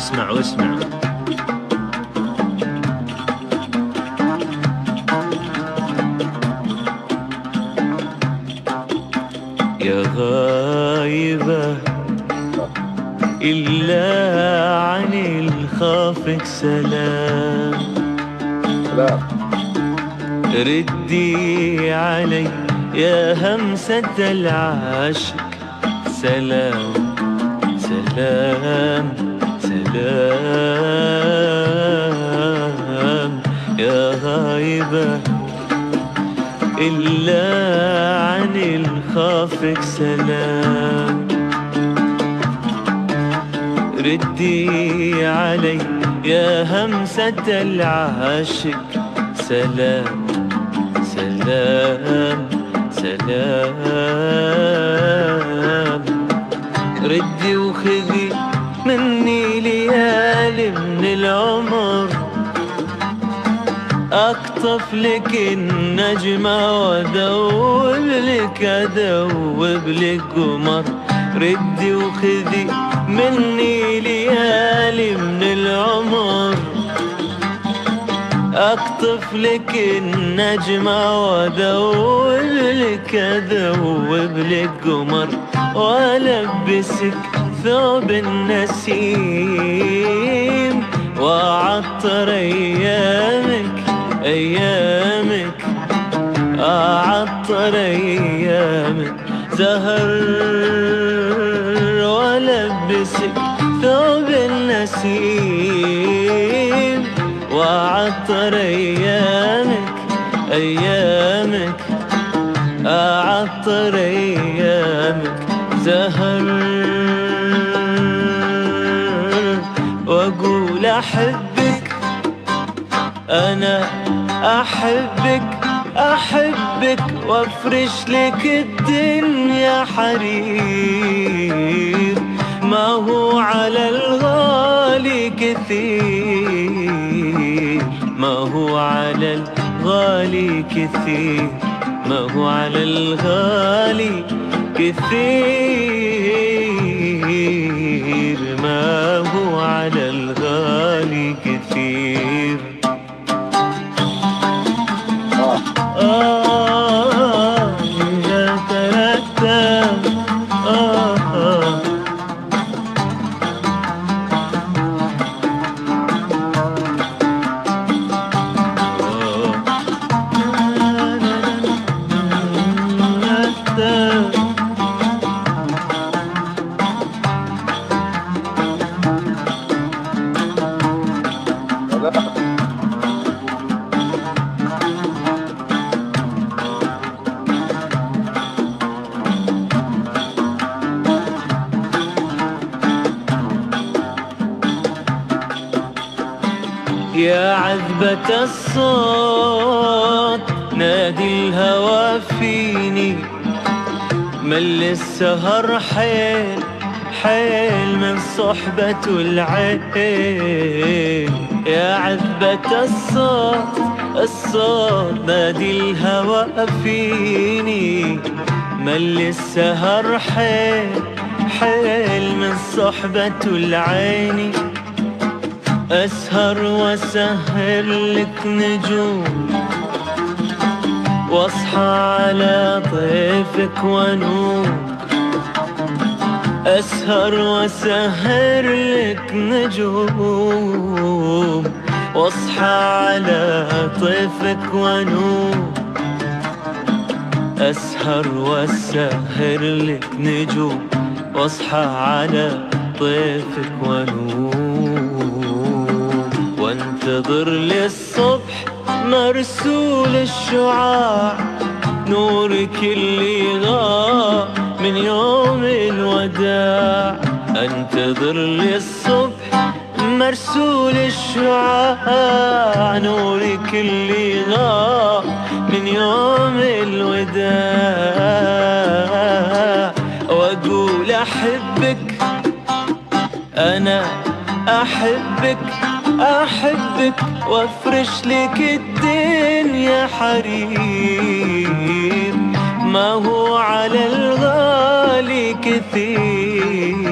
اسمع واسمع. يا غايبة إلا عن الخافك سلام، ردي علي يا همسة العاشق سلام سلام سلام. يا غايبة إلا عن الخافك سلام، ردي علي يا همسة العاشق سلام سلام سلام. ردي وخذي مني ليالي من العمر، أقطف لك النجمة وأدوب لك قمر. ردي وخذي مني ليالي من العمر، أقطف لك النجمة وأدوب لك قمر، وألبسك ثوب النسيم، وأعطر أيامك أعطر أيامك زهر، وألبسك ثوب النسيم، وأعطر أيامك أعطر أيامك زهر، وأقول أحبك أنا أحبك وأفرش لك الدنيا حرير، ما هو على الغالي كثير، ما هو على الغالي كثير، ما هو على الغالي كثير، ما هو على الغالي كثير. إذا تركت يا عذبة الصوت نادي الهوى فيني، مل السهر حيل من صحبة العين. يا عذبة الصوت نادي الهوى فيني، مل السهر حيل من صحبة العين. أسهر وأسهر لك نجوم، واصحى على طيفك ونوم. أسهر وأسهر لك نجوم، واصحى على طيفك ونوم. أسهر وأسهر لك نجوم، واصحى على طيفك ونوم. وانتظر للصبح مرسول الشعاع، نورك اللي غاب من يوم الوداع. انتظر للصبح مرسول الشعاع، نورك اللي غاب من يوم الوداع. واقول احبك انا احبك وافرش لك الدنيا حرير، ما هو على الغالي كثير،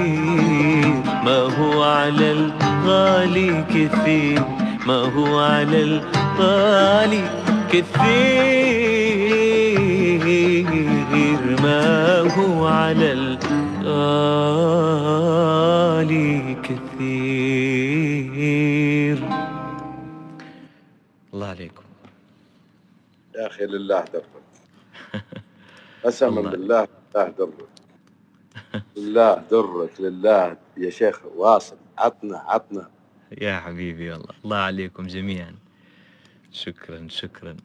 ما هو على الغالي كثير، ما هو على الغالي كثير، ما هو على الغالي كثير. الله عليكم يا أخي لله درك، قسما بالله لله درك، لله درك، لله يا شيخ واصل، عطنا يا حبيبي والله. الله عليكم جميعا. شكرا شكرا.